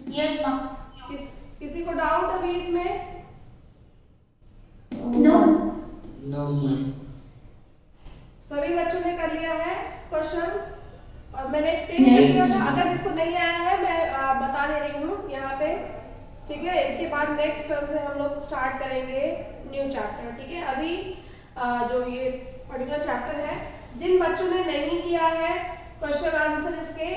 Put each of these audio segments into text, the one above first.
Yes ma'am. किसी को doubt अभी इसमें? नो। No ma'am. सभी बच्चों ने कर लिया है क्वेश्चन? और मैंने एक्सप्लेन कर दिया था। अगर जिसको नहीं आया है मैं बता दे रही हूँ यहाँ पे, ठीक है। इसके बाद नेक्स्ट टर्म से हम लोग स्टार्ट करेंगे न्यू चैप्टर, ठीक है। अभी जो ये पर्टिकुलर चैप्टर है, जिन बच्चों ने नहीं किया है क्वेश्चन आंसर इसके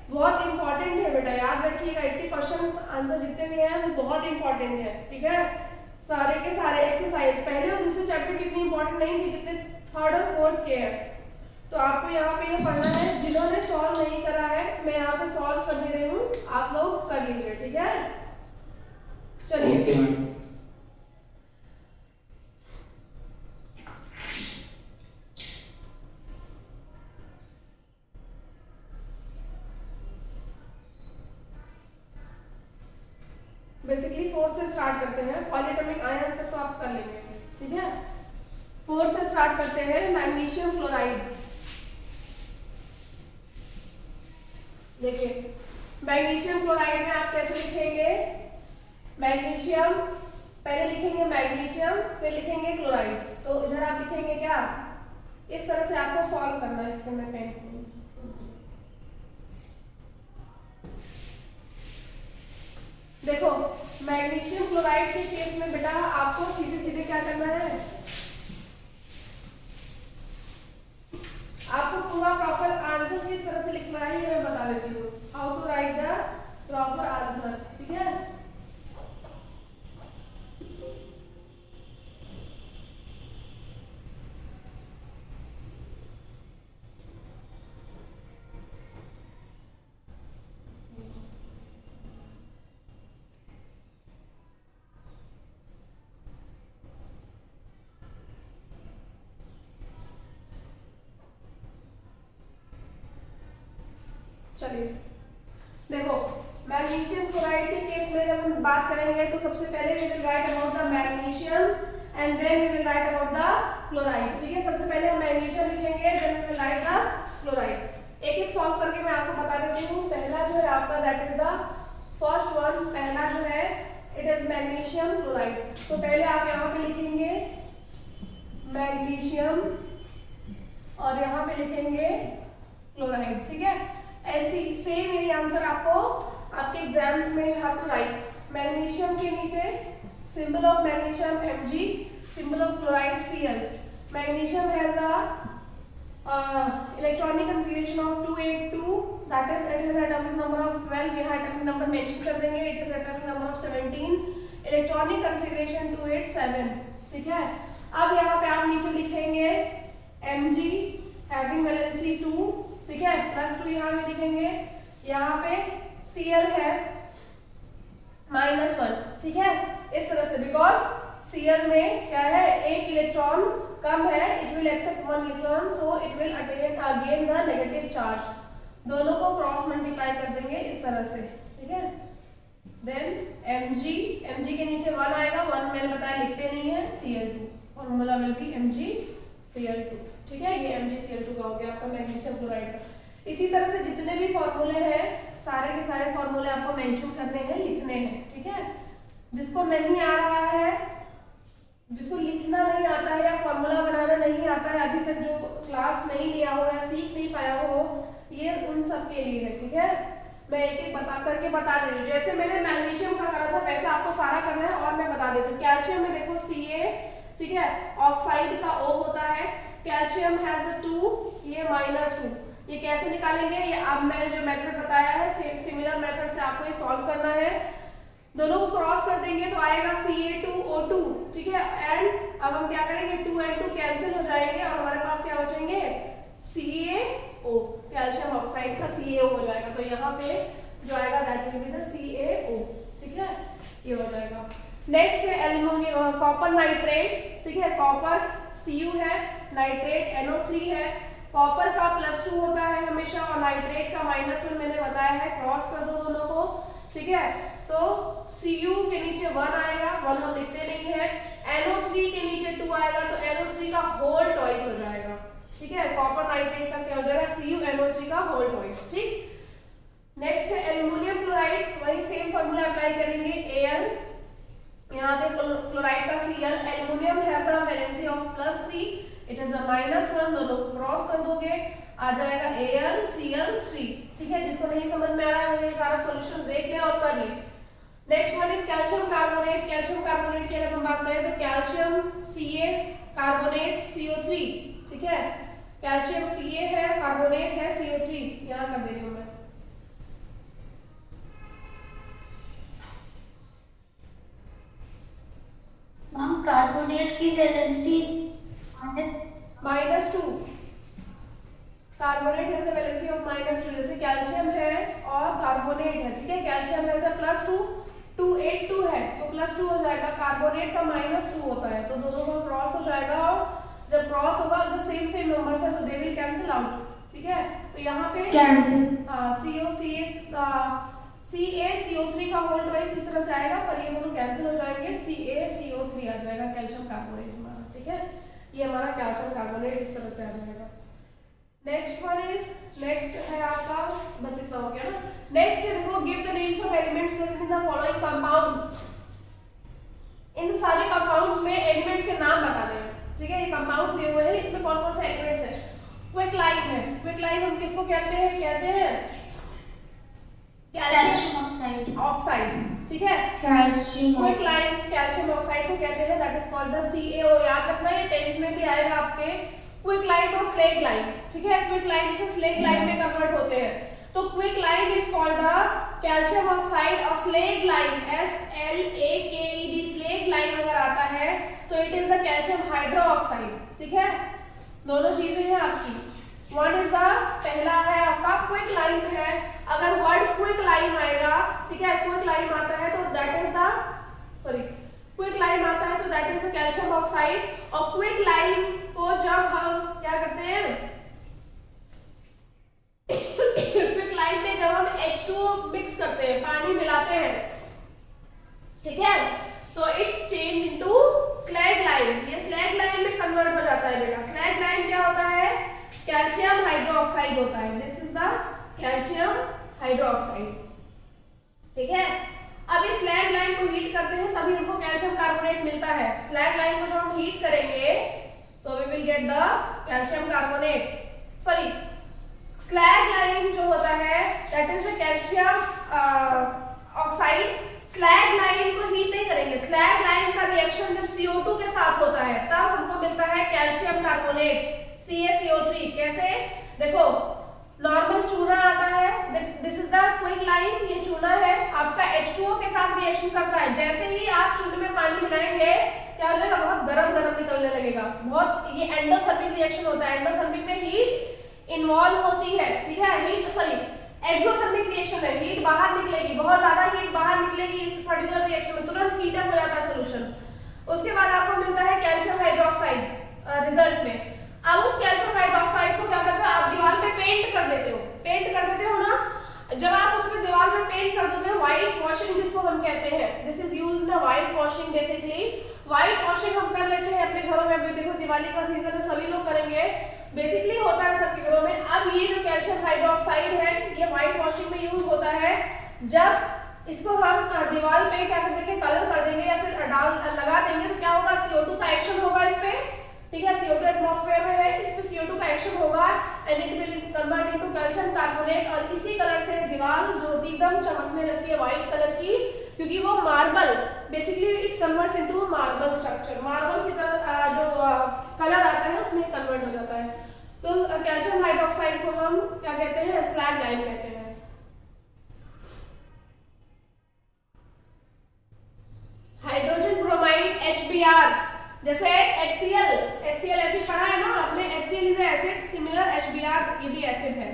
बहुत इंपॉर्टेंट है बेटा, याद रखिएगा। इसके क्वेश्चन आंसर जितने भी हैं वो बहुत इंपॉर्टेंट है, ठीक है। सारे के सारे एक्सरसाइज पहले और दूसरे चैप्टर की इतनी इंपॉर्टेंट नहीं थी जितने थर्ड और फोर्थ के हैं। तो आपको यहाँ पे ये पढ़ना है। जिन्होंने सॉल्व नहीं करा है मैं यहाँ पे सॉल्व कर दे रही हूँ, आप लोग कर लीजिए, ठीक है। चलिए ओके मैम। बेसिकली फोर्थ से स्टार्ट करते हैं। पॉलीएटॉमिक आयंस तक तो आप कर लेंगे, ठीक है। फोर्थ से स्टार्ट करते हैं। Magnesium chloride. देखिए मैग्नीशियम क्लोराइड में आप कैसे लिखेंगे? मैग्नीशियम पहले लिखेंगे मैग्नीशियम, फिर लिखेंगे क्लोराइड। तो इधर आप लिखेंगे क्या? इस तरह से आपको सॉल्व करना है। इसके मैं पेन करूंगी। देखो मैग्नीशियम क्लोराइड के केस में बेटा आपको सीधे सीधे क्या करना है, आपको पूरा प्रॉपर आंसर किस तरह से लिखना है ये मैं बता देती हूँ। How to write the proper answer, ठीक है। चलिए देखो मैग्नीशियम क्लोराइड के केस में जब हम बात करेंगे तो सबसे पहले we will write about the magnesium and then we will write about the chloride, ठीक है। सबसे पहले हम मैग्नीशियम लिखेंगे, then we will write the chloride. एक एक सॉल्व करके मैं आपको बता देती हूँ। पहला जो है आपका that is the first one, पहला जो है इट इज मैग्नीशियम क्लोराइड। तो पहले आप यहाँ पे लिखेंगे मैग्नीशियम और यहाँ पे लिखेंगे क्लोराइड, ठीक है। ऐसी सेम यही आंसर आपको आपके एग्जाम्स में you have to write. Magnesium के नीचे symbol of magnesium Mg, symbol of chloride Cl। Magnesium has a electronic configuration of 282, that is it is atomic number of 12। यहाँ एटॉमिक नंबर मेंशन कर देंगे, it is atomic number of 17, electronic configuration 287, ठीक है। अब यहाँ पे आप नीचे लिखेंगे Mg हैविंग वैलेंसी 2, ठीक है, +2 यहाँ पे लिखेंगे। यहाँ पे Cl है -1, ठीक है। इस तरह से बिकॉज Cl में क्या है, एक इलेक्ट्रॉन कम है, it will accept 1 electron, so it will again the negative charge. दोनों को क्रॉस मल्टीप्लाई कर देंगे इस तरह से, ठीक है। देन Mg के नीचे 1 आएगा, 1 मैंने बताया लिखते नहीं है, Cl2 formula will be MgCl2, ठीक है। ये MgCl2 का हो गया आपका मैग्नीशियम क्लोराइड का। इसी तरह से जितने भी फॉर्मूले हैं सारे के सारे फॉर्मूले आपको मेंशन करने हैं, लिखने हैं, ठीक है। जिसको नहीं आ रहा है, जिसको लिखना नहीं आता है या फॉर्मूला बनाना नहीं आता है, अभी तक जो क्लास नहीं लिया हो या सीख नहीं पाया हो, ये उन सब के लिए है, ठीक है। मैं एक एक बता दे रही हूँ। जैसे मैंने मैग्नीशियम का करा था वैसे आपको सारा करना है। और मैं बता देती हूँ, कैल्शियम में देखो Ca, ठीक है, ऑक्साइड का O होता है, कैल्शियम हैज अ 2, ये -2। ये कैसे निकालेंगे, ये अब मैंने जो मेथड बताया है सेम सिमिलर मेथड से आपको ये सॉल्व करना है। दोनों को क्रॉस कर देंगे तो आएगा Ca2O2, ठीक है। एंड अब हम क्या करेंगे, 2 and 2 कैंसिल हो जाएंगे और हमारे पास क्या बचेंगे, CaO, कैल्शियम ऑक्साइड का CaO हो जाएगा। तो यहाँ पे जो आएगा that will be the CaO, ठीक है, ये हो जाएगा। नेक्स्ट है एल्युमिनियम कॉपर नाइट्रेट, ठीक है। कॉपर Cu है, नाइट्रेट NO3 है। कॉपर का +2 होता है हमेशा और नाइट्रेट का -1 मैंने बताया है। क्रॉस कर दो दोनों को, ठीक है। तो Cu के नीचे 1 आएगा, 1 हम लिखते नहीं है। NO3 के नीचे 2 आएगा तो NO3 का होल ट्वाइस हो जाएगा, ठीक है। कॉपर नाइट्रेट का क्या हो जाएगा, CuNO3 का होल ट्वाइस, ठीक। नेक्स्ट है एल्युमिनियम क्लोराइड क्लोराइड, वही सेम फॉर्मूला अप्लाई करेंगे, Al, यहाँ पे क्लोराइड का Cl, aluminium has a valency of +3, it is a -1, दोनों क्रॉस कर दोगे आ जाएगा AlCl3, ठीक है। जिसको नहीं समझ में आ रहा है वो ये सारा सॉल्यूशन देख ले और कर ले। Next one is calcium carbonate. Calcium carbonate की अगर हम बात करें तो कैल्शियम Ca कार्बोनेट CO3, ठीक है। कैल्शियम Ca है, कार्बोनेट है CO3, यहाँ कर दे रही हूँ मैं। मैम कार्बोनेट की valency -2, carbonate has a valency of -2, जैसे कैल्शियम है और कार्बोनेट है, ठीक है। कैल्शियम हैज अ +2, 282 है तो +2 हो जाएगा, कार्बोनेट का -2 होता है तो दोनों का क्रॉस हो जाएगा, और जब क्रॉस होगा अगर सेम नंबर्स है तो दे विल कैंसिल आउट, ठीक है। तो यहाँ पे कैंसिल CaCO3 का होल ट्वाइस इस तरह से आएगा, पर ये दोनों कैंसिल हो जाएंगे, CaCO3 आ जाएगा कैल्शियम कार्बोनेट हमारा, ठीक है। ये हमारा कैल्शियम कार्बोनेट इस तरह से आ जाएगा। नेक्स्ट है आपका, बस इतना हो गया ना। नेक्स्ट है देखो, give the names of elements present in the following compound. इन सारे कंपाउंड्स में एलिमेंट्स के नाम बताने हैं, ठीक है। ये कंपाउंड्स दिए हुए हैं, इसमें कौन कौन से एलिमेंट्स हैं। क्विकलाइम है, क्विकलाइम हम किसको कहते हैं, कैल्शियम ऑक्साइड, ठीक है। कैल्शियम क्विकलाइम कैल्शियम ऑक्साइड को कहते हैं, that is called the CaO। याद रखना, ये 10th में भी आएगा आपके, क्विकलाइम और स्लेग-लाइम, ठीक है। क्विकलाइम से स्लेग-लाइम में कन्वर्ट होते हैं, तो quicklime is called the calcium oxide, और स्लेग-लाइम SLAKED, स्लेग-लाइम अगर आता है तो it is the calcium hydroxide, ठीक है। दोनों चीजें हैं आपकी। वन इज द, पहला है आपका क्विकलाइम है, अगर वर्ड क्विकलाइम आएगा, ठीक है, क्विकलाइम आता है तो that is the, sorry quicklime आता है तो that is the calcium oxide. और क्विकलाइम को जब हम क्या करते हैं, क्विकलाइम में जब हम H2O मिक्स करते हैं, पानी मिलाते हैं, ठीक है, तो इट चेंज इनटू स्लैग-लाइम, ये स्लैग-लाइम में कन्वर्ट हो जाता है बेटा। स्लैग-लाइम क्या होता है, कैल्शियम हाइड्रोक्साइड होता है, this is the calcium hydroxide, ठीक है। अब इस स्लैग-लाइम को हीट करते हैं तभी हमको कैल्शियम कार्बोनेट मिलता है। स्लैग-लाइम को जब हम हीट करेंगे तो we will get the calcium carbonate, sorry slaked lime जो होता है that is the calcium oxide. Slaked lime को हीट नहीं करेंगे, स्लैग-लाइम का रिएक्शन जब CO2 के साथ होता है तब हमको मिलता है कैल्शियम कार्बोनेट CaCO3। कैसे, देखो नॉर्मल चूना आता है, दिस इज द क्विकलाइम, ये चूना है, आपका H2O के साथ रिएक्शन करता है, जैसे ही आप चूने में पानी मिलाएंगे क्या हो जाएगा, बहुत गरम निकलने लगेगा, बहुत, ये एंडोथर्मिक रिएक्शन होता है। एंडोथर्मिक में हीट इन्वॉल्व होती है, ठीक है, हीट सॉरी एक्सोथर्मिक रिएक्शन है, हीट बाहर निकलेगी, बहुत ज्यादा हीट बाहर निकलेगी इस पर्टिकुलर रिएक्शन में, तुरंत हीट अप हो जाता है सॉल्यूशन। उसके बाद आपको मिलता है कैल्शियम हाइड्रोक्साइड रिजल्ट में। अब उस कैल्शियम हाइड्रोक्साइड को क्या करते हो, आप दीवार पे पेंट कर देते हो ना। जब आप उसमें दीवार में पेंट कर दोगे, व्हाइट वॉशिंग जिसको हम कहते हैं, this is used in white washing. Basically white washing हम कर लेते हैं अपने घरों में, अभी देखो दिवाली का सीजन है, सभी लोग करेंगे, बेसिकली होता है सबके घरों में। अब ये जो कैल्शियम हाइड्रोक्साइड है ये व्हाइट वॉशिंग में यूज होता है। जब इसको हम दीवार पे क्या कर देंगे, कलर कर देंगे या फिर लगा देंगे तो क्या होगा, CO2 का एक्शन होगा इस पे, ठीक है, CO2 एटमॉस्फेयर में है, इस पे CO2 का एक्शन होगा and it will convert into calcium carbonate. और इसी कलर से दीवार जो एकदम चमकने लगती है व्हाइट कलर की, क्योंकि वो marble, basically it converts into marble structure, marble की तरह जो कलर आता है उसमें कन्वर्ट हो जाता है। तो कैल्शियम हाइड्रोक्साइड को हम क्या कहते हैं, स्लैग-लाइम कहते हैं। हाइड्रोजन ब्रोमाइड HBr, जैसे HCl एसिड पढ़ा है ना आपने, HCl is acid, similar HBr ये भी एसिड है,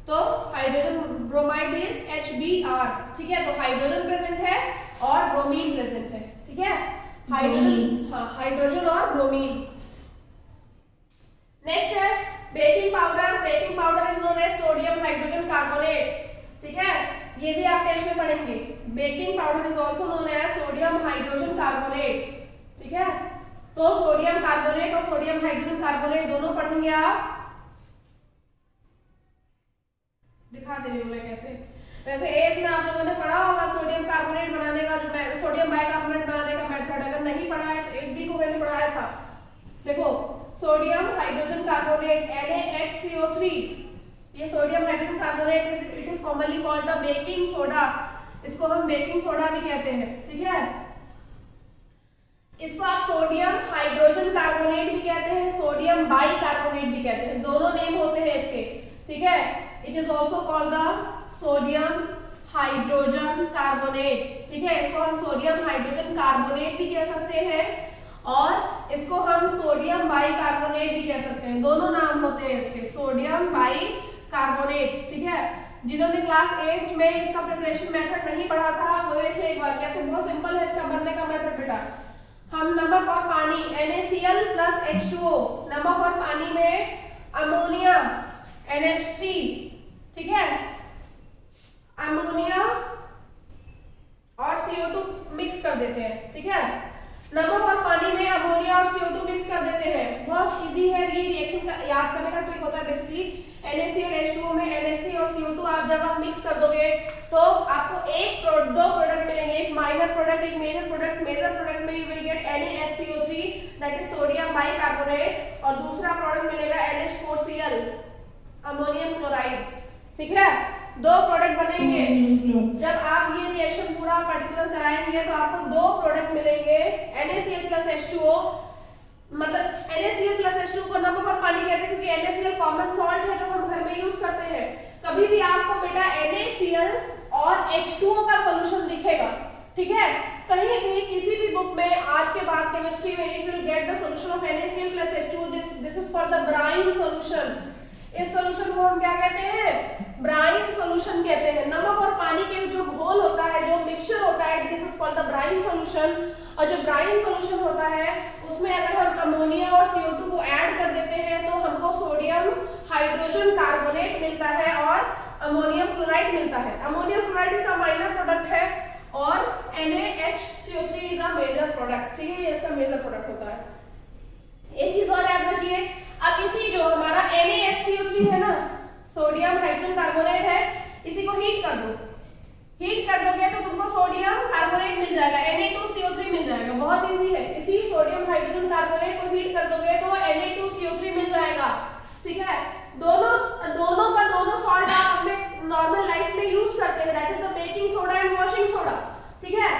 तो हाइड्रोजन ब्रोमाइड इज HBr, ठीक है। तो हाइड्रोजन प्रेजेंट है और ब्रोमीन प्रेजेंट है, ठीक है, हाइड्रोजन, हाँ हाइड्रोजन और ब्रोमीन। नेक्स्ट है baking powder. Baking powder is known as sodium hydrogen carbonate, ठीक है, ये भी आप 10th में पढ़ेंगे। Baking powder is also known as sodium hydrogen carbonate, ठीक है। तो सोडियम कार्बोनेट और सोडियम हाइड्रोजन कार्बोनेट दोनों पढ़ेंगे आप, दिखा दे रही हूं मैं कैसे। वैसे 8th में आप लोगों ने पढ़ा होगा सोडियम कार्बोनेट बनाने का, जो सोडियम बाइकार्बोनेट बनाने का मेथड, अगर नहीं पढ़ा है तो 8B को मैंने पढ़ाया था। देखो सोडियम हाइड्रोजन कार्बोनेट NaHCO3, ये sodium hydrogen carbonate, it is commonly called the baking soda, इसको हम बेकिंग सोडा भी कहते हैं, ठीक है। इसको आप सोडियम हाइड्रोजन कार्बोनेट भी कहते हैं, सोडियम बाइकार्बोनेट भी कहते हैं, दोनों नेम होते हैं इसके, ठीक है। It is also called the sodium hydrogen carbonate, ठीक है। इसको हम सोडियम हाइड्रोजन कार्बोनेट भी कह सकते हैं और इसको हम सोडियम बाइकार्बोनेट भी कह सकते हैं, दोनों नाम होते हैं इसके, सोडियम बाइकार्बोनेट, ठीक है। जिन्होंने क्लास 8 में इसका प्रिपरेशन मेथड नहीं पढ़ा था वो देखिए एक बार, कैसे बहुत सिंपल है इसका बनने का मेथड बेटा। हम नमक और पानी NaCl plus H2O, नमक और पानी में अमोनिया NH3, ठीक है, अमोनिया और CO2 मिक्स कर देते हैं, ठीक है। नमक और पानी में अमोनिया और CO2 मिक्स कर देते हैं, बहुत इजी है ये रिएक्शन का, याद करने का ट्रिक होता है बेसिकली। NaCl H2O में NH3 और CO2 आप जब आप मिक्स कर दोगे तो आपको दो प्रोडक्ट मिलेंगे, एक माइनर प्रोडक्ट, एक मेजर प्रोडक्ट। मेजर प्रोडक्ट में you will get NaHCO3 that is sodium bicarbonate, और दूसरा प्रोडक्ट मिलेगा NH4Cl अमोनियम क्लोराइड, ठीक है। दो प्रोडक्ट बनेंगे, जब आप ये रिएक्शन पूरा पर्टिकुलर कराएंगे तो आपको दो प्रोडक्ट मिलेंगे NaCl plus H2O, मतलब NaCl plus H2O को नमक और पानी कहते हैं क्योंकि NaCl कॉमन सॉल्ट है जो हम घर में यूज करते हैं। कभी भी आपको बेटा NaCl और H2O का सॉल्यूशन दिखेगा, ठीक है, कहीं भी किसी भी बुक में आज के बाद केमिस्ट्री में if you will get the solution of NaCl plus H2O, this is for the brine solution. इस सॉल्यूशन को हम क्या कहते हैं, ब्राइन सॉल्यूशन कहते हैं। नमक और पानी के जो घोल होता है, जो मिक्सचर होता है, this is called the brine solution. और जो ब्राइन सॉल्यूशन होता है उसमें अगर हम अमोनिया और CO2 को ऐड कर देते हैं तो हमको सोडियम हाइड्रोजन कार्बोनेट मिलता है और अमोनियम क्लोराइड मिलता है। अमोनियम क्लोराइड इसका माइनर प्रोडक्ट है और NaHCO3 is a major product, ठीक है, ये इसका मेजर प्रोडक्ट होता है। एक चीज और याद रखिए, अब इसी जो हमारा NaHCO3 है ना, सोडियम हाइड्रोजन कार्बोनेट है, इसी को हीट कर दो। हीट कर दोगे तो तुमको सोडियम कार्बोनेट मिल जाएगा, Na2CO3 मिल जाएगा, बहुत इजी है। इसी सोडियम हाइड्रोजन कार्बोनेट को हीट कर दोगे तो Na2CO3 मिल जाएगा, ठीक है। दोनों सॉल्ट आप अपने नॉर्मल लाइफ में यूज करते हैं, that is the baking soda and washing soda, ठीक है।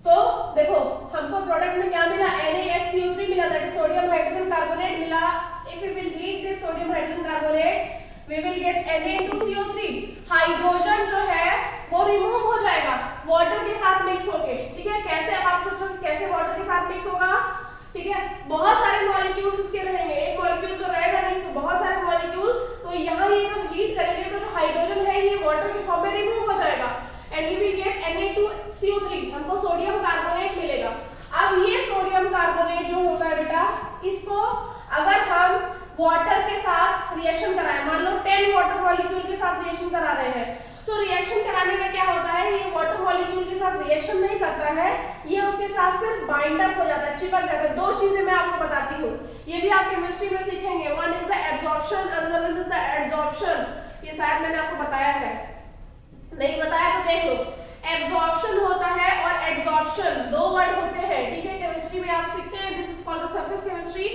तो देखो हमको प्रोडक्ट में क्या मिला, NaHCO3 मिला, that is sodium hydrogen carbonate मिला। If we will heat this sodium hydrogen carbonate we will get Na2CO3, hydrogen जो है वो रिमूव हो जाएगा वाटर के साथ मिक्स होके, ठीक है। कैसे, अब आप सोचो कैसे वाटर के साथ मिक्स होगा, ठीक है। बहुत सारे मॉलिक्यूल्स इसके रहेंगे, एक मॉलिक्यूल तो रहेगा नहीं, तो बहुत सारे मॉलिक्यूल, तो यहाँ ये जब हीट करेंगे तो जो हाइड्रोजन है ये वाटर के फॉर्म में रिमूव हो जाएगा and we will gate Na2CO3, हमको सोडियम कार्बोनेट मिलेगा। अब ये सोडियम कार्बोनेट जो होता है बेटा, इसको अगर हम वाटर के साथ रिएक्शन कराएं, मान लो 10 वाटर मॉलिक्यूल के साथ रिएक्शन करा रहे हैं, तो रिएक्शन कराने में क्या होता है, ये वाटर मॉलिक्यूल के साथ रिएक्शन नहीं करता है, ये उसके साथ सिर्फ बाइंड अप हो जाता है, चिपक जाता है। दो चीजें मैं आपको बताती हूँ, ये भी आप केमिस्ट्री में सीखेंगे, one is the absorption, another is the adsorption. ये शायद मैंने आपको बताया है, नहीं बताया तो देख लो। एब्जॉर्प्शन होता है और एडसॉर्प्शन, दो वर्ड होते हैं, ठीक है, केमिस्ट्री में आप सीखते हैं, this is called the surface chemistry,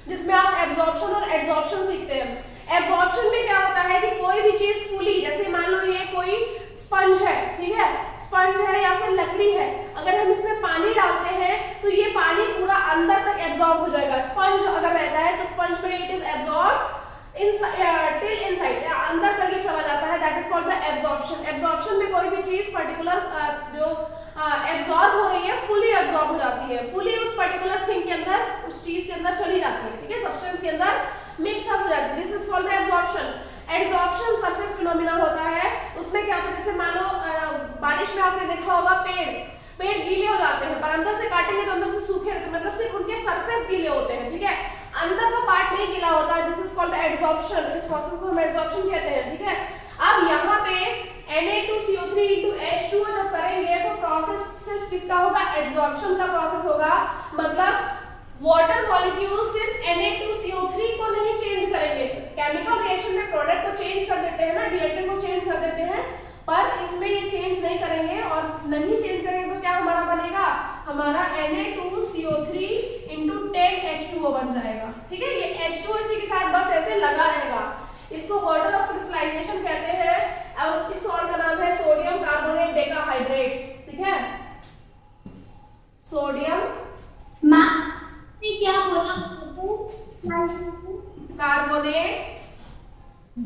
जिसमें आप एब्जॉर्प्शन और एडसॉर्प्शन सीखते हैं। एब्जॉर्प्शन में क्या होता है कि कोई भी चीज फुली, जैसे मान लो ये कोई स्पंज है, ठीक है, स्पंज है या फिर लकड़ी है, अगर हम इसमें पानी डालते हैं तो ये पानी पूरा अंदर तक एब्जॉर्ब हो जाएगा। स्पंज अगर रहता है तो स्पंज में it is absorb till inside, अंदर तक ये चला जाता है, that is called the absorption. Absorption में कोई भी चीज पर्टिकुलर जो एब्जॉर्ब हो रही है फुली एब्जॉर्ब हो जाती है, फुली उस पर्टिकुलर थिंग के अंदर, उस चीज के अंदर चली जाती है, ठीक है, सब्सटेंस के अंदर मिक्स अप हो जाती है, this is called the absorption. Adsorption surface phenomena होता है, उसमें क्या होता है, जैसे मान लो बारिश में आपने देखा होगा पेड़ गीले हो जाते हैं, पर अंदर से काटेंगे तो अंदर से सूखे रहते हैं, मतलब सिर्फ उनके सरफेस गीले होते हैं, ठीक है, अंदर का पार्ट नहीं गीला होता है, this is called the adsorption. इस प्रोसेस को हम एडसॉर्प्शन कहते हैं, ठीक है। अब यहाँ पे Na2CO3 into H2O जब करेंगे तो प्रोसेस सिर्फ किसका होगा, एडसॉर्प्शन का प्रोसेस होगा, मतलब वाटर मॉलिक्यूल सिर्फ Na2CO3 को नहीं चेंज करेंगे, केमिकल रिएक्शन में प्रोडक्ट को चेंज कर देते हैं ना, रिएक्टेंट को चेंज कर देते हैं, पर इसमें ये चेंज नहीं करेंगे, और नहीं चेंज करेंगे तो क्या हमारा बनेगा, हमारा Na2CO3 इंटू 10H2O बन जाएगा। ठीक है, ये H2O इसी के साथ बस ऐसे लगा रहेगा, इसको ऑर्डर ऑफ क्रिस्टलाइजेशन कहते हैं, और इस सॉल्ट का नाम है सोडियम कार्बोनेट डेकाहाइड्रेट। ठीक है, सोडियम माँ ने क्या बोला? Carbonate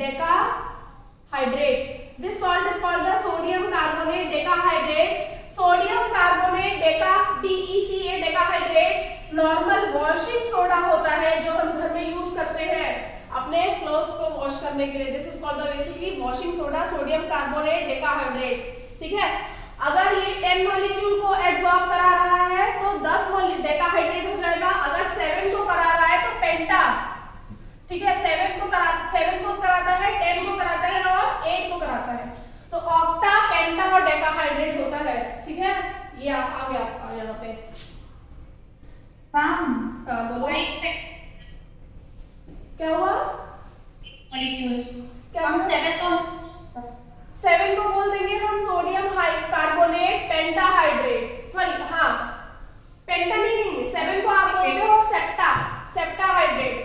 decahydrate. This salt is called the sodium carbonate decahydrate. Sodium carbonate DECA decahydrate normal washing soda होता है जो हम घर में यूज करते हैं अपने क्लोथ्स को वॉश करने के लिए। This is called the basically washing soda, sodium carbonate decahydrate. ठीक है, अगर ये 10 मॉलिक्यूल को एब्सॉर्ब करा रहा है तो 10 मॉलिक्यूल डेकाहाइड्रेट हो जाएगा। अगर 7 को करा रहा है तो पेंटा। ठीक है, 7 को कराता है, 10 को कराता है और 8 को कराता है, तो ऑक्टा, पेंटा और डेकाहाइड्रेट होता है। ठीक है, ये आ गया आपका यहाँ पे। हाँ बोलो, क्या हुआ? मॉलिक्यूल्स क्या हम हुआ? 7 को बोल देंगे हम सोडियम कार्बोनेट पेंटाहाइड्रेट। सॉरी, हाँ पेंटा नहीं, 7 को आप बोलते हो सेप्टाहाइड्रेट।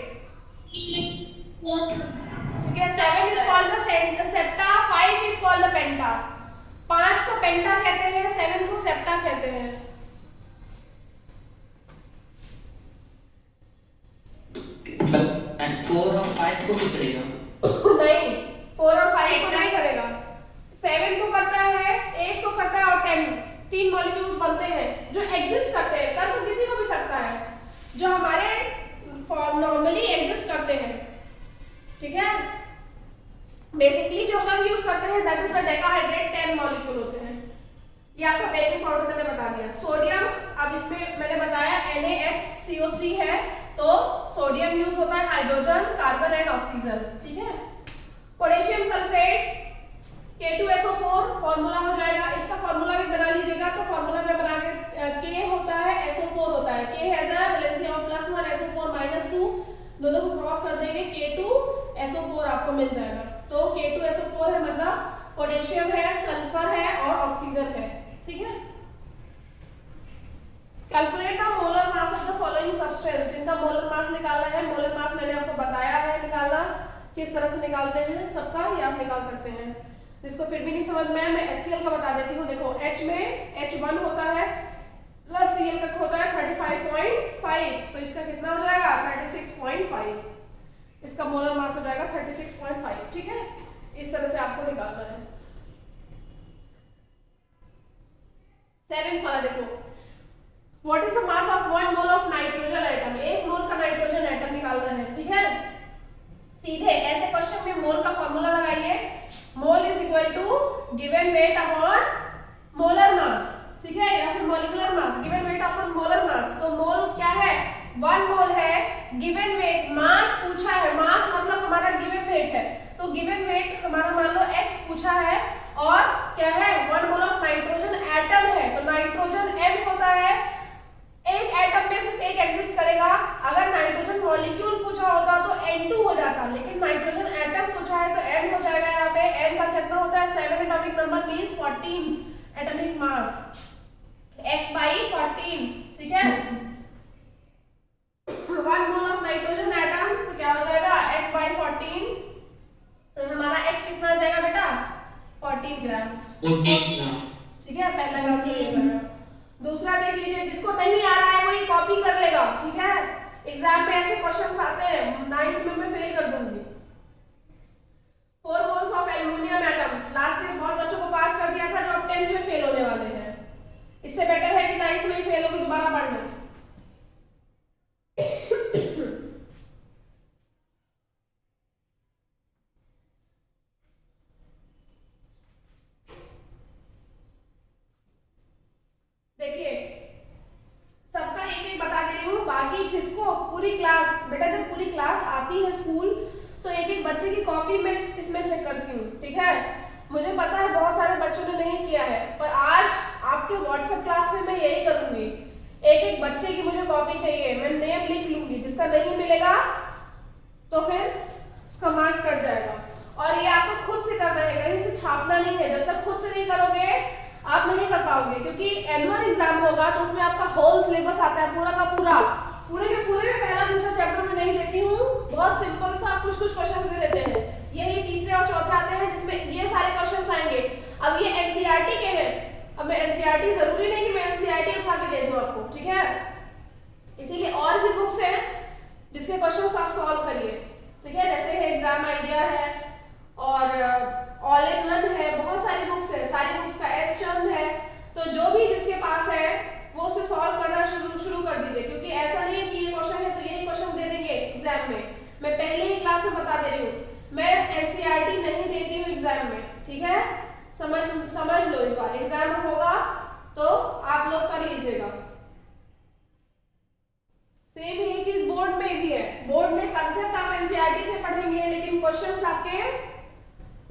ठीक है, 7 is called the septa, 5 is called the penta। 5 को पेंटा कहते हैं, 7 को सेप्टा कहते हैं। And 4 और 5 को भी करेगा? नहीं, 4 और 5 को नहीं करेगा। 7 को करता है, 8 को करता है और 10, 3 मॉलिक्यूल्स बनते हैं जो एग्जिस्ट करते हैं। कर तो किसी को भी सकता है, जो हमारे नॉर्मली एग्जिस्ट करते हैं। ठीक है, बेसिकली जो हम यूज करते हैं that is the decahydrate, 10 molecule होते हैं। ये आपका बेकिंग पाउडर मैंने बता दिया। सोडियम, अब इसमें मैंने बताया NaHCO3 है, तो सोडियम यूज होता है हाइड्रोजन, कार्बन एंड ऑक्सीजन। ठीक है, पोटेशियम सल्फेट K2SO4 फॉर्मूला हो जाएगा। इसका फॉर्मूला भी बना लीजिएगा, तो फॉर्मूला में बना के K होता है, SO4 होता है। K has a valency of +1, SO4 -2, दोनों को क्रॉस कर देंगे, K2SO4 आपको मिल जाएगा। तो K2SO4 है, मतलब पोटेशियम है, सल्फर है और ऑक्सीजन है। ठीक है, calculate the molar mass of the following substance. इनका मोलर मास निकालना है। मोलर मास मैंने आपको बताया है निकालना, किस तरह से निकालते हैं सबका, ये आप निकाल सकते हैं। जिसको फिर भी नहीं समझ में, मैं HCl का बता देती हूँ। देखो, H में H1 होता है प्लस Cl का होता है 35.5, तो इसका कितना हो जाएगा 36.5। इसका मोलर मास हो जाएगा 36.5। ठीक है, इस तरह से आपको निकालना है। 7th वाला देखो, what is the mass of 1 mole of nitrogen atom. 1 मोल का नाइट्रोजन एटम निकालना है। ठीक है, सीधे ऐसे क्वेश्चन में मोल का फॉर्मूला लगाइए। Mole is equal to given weight upon molar mass. ठीक है, या फिर molecular mass, given weight upon molar mass. तो मोल क्या है, 1 मोल है, गिवन वेट मास पूछा है, मास मतलब हमारा गिवन वेट है, तो गिवन वेट हमारा मान लो x पूछा है, और क्या है 1 मोल ऑफ नाइट्रोजन एटम है, तो नाइट्रोजन N होता है। एक एटम में सिर्फ एक एग्जिस्ट करेगा। अगर नाइट्रोजन मॉलिक्यूल पूछा होता तो N2 हो जाता, लेकिन नाइट्रोजन एटम पूछा है तो N हो जाएगा। यहाँ पे N का कितना होता है, 7 atomic number means 14 atomic mass, x/14। ठीक है, 1 मोल ऑफ नाइट्रोजन एटम तो क्या हो जाएगा x/14, तो हमारा x कितना आ जाएगा बेटा 14 ग्राम। ठीक है, पहला ग्राम तो ये जाएगा। दूसरा देख लीजिए, जिसको नहीं आ रहा है वही कॉपी कर लेगा। ठीक है, एग्जाम में ऐसे क्वेश्चंस आते हैं, 9th में मैं फेल कर दूंगी। 4 moles of aluminium atoms, last year बहुत बच्चों को पास कर दिया था जो अब 10th में फेल होने वाले हैं। इससे बेटर है कि 9th में ही फेल होगी, दोबारा पढ़ना। देखिए, सबका एक एक बता दे रही हूँ, बाकी जिसको पूरी क्लास, बेटा जब पूरी क्लास आती है स्कूल तो एक एक बच्चे की कॉपी मैं इसमें चेक करती हूँ। ठीक है, मुझे पता है बहुत सारे बच्चों ने नहीं किया है, पर आज आपके व्हाट्सएप क्लास में मैं यही करूंगी। एक एक बच्चे की मुझे कॉपी चाहिए, मैं नेम लिख लूंगी, जिसका नहीं मिलेगा तो फिर उसका मार्क्स कट जाएगा। और ये आपको खुद से करना है, कहीं से छापना नहीं है। जब तक खुद से नहीं करोगे आप नहीं कर पाओगे, क्योंकि एनुअल एग्जाम होगा तो उसमें आपका होल सिलेबस आता है पूरा का पूरा। पूरे के पूरे में पहला दूसरा चैप्टर में नहीं देती हूँ, बहुत सिंपल सा कुछ कुछ क्वेश्चन दे देते हैं। यही तीसरे और चौथे आते हैं जिसमें ये सारे क्वेश्चन आएंगे। अब ये एनसीईआरटी के हैं, अब मैं एनसीईआरटी जरूरी नहीं कि मैं एनसीईआरटी उठा के दे दूं आपको, ठीक है। इसीलिए और भी बुक्स हैं जिसके क्वेश्चन आप सॉल्व करिए, ठीक है। जैसे है एग्जाम आइडिया है और ऑल इन वन है, बहुत सारी बुक्स है, सारी बुक्स का एस चंद है। तो जो भी जिसके पास है वो उसे सॉल्व करना शुरू कर दीजिए, क्योंकि ऐसा नहीं है कि ये क्वेश्चन है तो यही क्वेश्चन दे देंगे एग्जाम में। मैं पहले ही क्लास में बता दे रही हूँ, मैं एनसीईआरटी नहीं देती हूँ एग्जाम में, ठीक है। समझ लो, इस बार एग्जाम होगा तो आप लोग कर लीजिएगा। सेम यही चीज बोर्ड में भी है। बोर्ड में कंसेप्ट आप एनसीईआरटी से पढ़ेंगे, लेकिन क्वेश्चंस आपके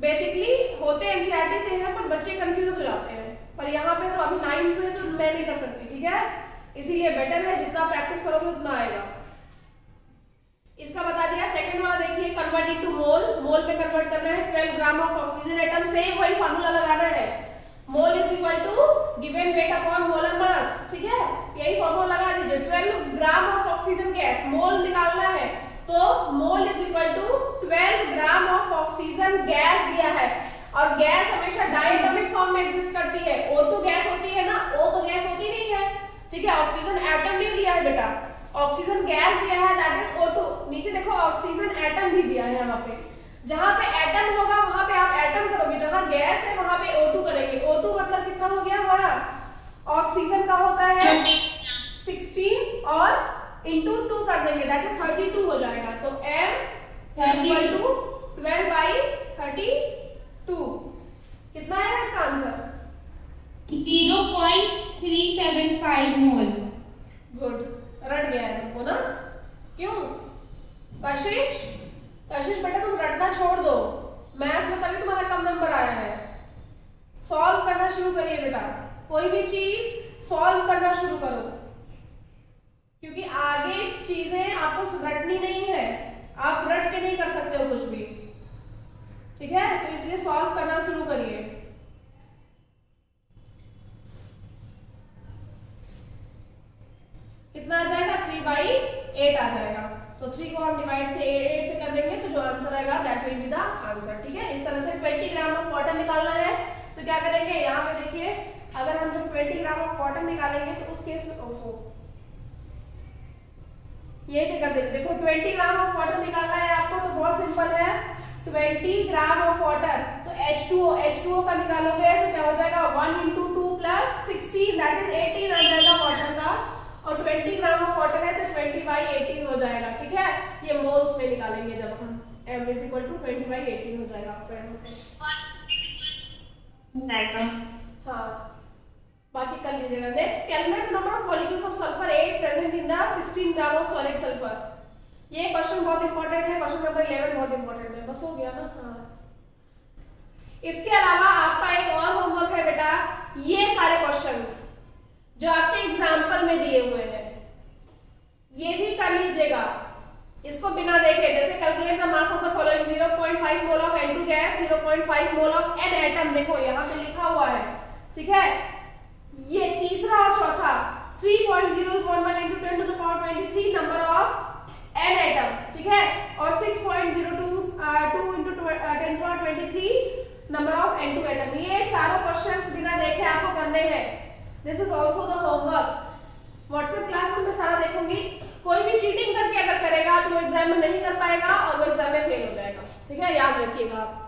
बेसिकली होते एनसीईआरटी से हैं, पर बच्चे कंफ्यूज हो जाते हैं। पर यहाँ पे तो अभी 9th में तो मैं नहीं कर सकती, ठीक है। इसीलिए बेटर है जितना प्रैक्टिस करोगे उतना आएगा। इसका बता दिया। सेकंड वाला देखिए, कन्वर्ट इनटू मोल। मोल पे कन्वर्ट करना है। 12 gram of oxygen atom, same वही फार्मूला लगाना है। Mole is equal to given weight upon molar mass, ठीक है। यही फार्मूला लगा दीजिए। 12 gram of oxygen gas, mole निकालना है तो mole is equal to 12 gram of oxygen gas दिया है। और गैस हमेशा डायटोमिक फॉर्म में एग्जिस्ट करती है। O2 गैस होती है ना, O तो गैस होती नहीं है, ठीक है। ऑक्सीजन एटम नहीं दिया है बेटा, ऑक्सीजन गैस दिया है, दैट इज O2। नीचे देखो ऑक्सीजन एटम भी दिया है। यहाँ पे जहाँ पे एटम होगा वहां पे आप एटम करोगे, जहाँ गैस है वहां पे O2 करेंगे। O2 मतलब कितना हो गया हमारा, ऑक्सीजन का होता है 16 और इंटू 2 कर देंगे, दैट इज 32 हो जाएगा। तो m इक्वल टू 12 बाई 32। कितना आएगा इसका आंसर? 0.375 मोल। गुड, रट गया है तुमको ना, क्यों कशिश? कशिश बेटा तुम रटना छोड़ दो, मैथ्स में तभी तुम्हारा कम नंबर आया है। सॉल्व करना शुरू करिए बेटा, कोई भी चीज सॉल्व करना शुरू करो, क्योंकि आगे चीजें आपको रटनी नहीं है, आप रट के नहीं कर सकते हो कुछ भी, ठीक है। तो इसलिए सॉल्व करना शुरू करिए। कितना आ जाएगा? 3/8 आ जाएगा। तो 3 को हम डिवाइड से 8 से कर देंगे तो जो आंसर आएगा that will be the answer, ठीक है। इस तरह से 20 ग्राम ऑफ वाटर निकालना है तो क्या करेंगे, यहाँ पे देखिए अगर हम जब 20 ग्राम ऑफ वाटर निकालेंगे तो उस केस में ये क्या कर देंगे, देखो 20 ग्राम ऑफ वाटर निकालना है आपको तो बहुत सिंपल है। 20 ग्राम ऑफ वाटर तो H2O का निकालोगे तो क्या हो जाएगा, 1 × 2 + 16 दैट इज 18 आ जाएगा वाटर का। और 20 ग्राम ऑफ वाटर है तो 20/18 हो जाएगा, ठीक है। ये मोल्स में निकालेंगे जब हम m = 20/18 हो जाएगा फ्रेंड। हाँ, बाकी कर लीजिएगा। Next, calculate the number of molecules of sulphur 8 present in the 16 gram of solid sulphur. ये क्वेश्चन बहुत इंपॉर्टेंट है, क्वेश्चन नंबर 11 बहुत इंपॉर्टेंट है। बस हो गया ना। हाँ, इसके अलावा आपका एक और होमवर्क है बेटा, ये सारे क्वेश्चंस जो आपके एग्जाम्पल में दिए हुए हैं ये भी कर लीजिएगा, इसको बिना देखे। जैसे calculate the mass of the following, 0.5 mole of N2 gas, 0.5 mole of N atom, देखो यहाँ पे लिखा हुआ है, ठीक है। ये तीसरा और चौथा 3.011 × 10⁻23 नंबर ऑफ N एटम, ठीक है। और 6.022 × 10⁻23 नंबर ऑफ N2 एटम। ये चारों क्वेश्चंस बिना देखे आपको करने हैं। This is also the homework. WhatsApp class में मैं सारा देखूंगी, कोई भी चीटिंग करके अगर करेगा तो वो एग्जाम में नहीं कर पाएगा और वो एग्जाम में फेल हो जाएगा, ठीक है, याद रखिएगा आप।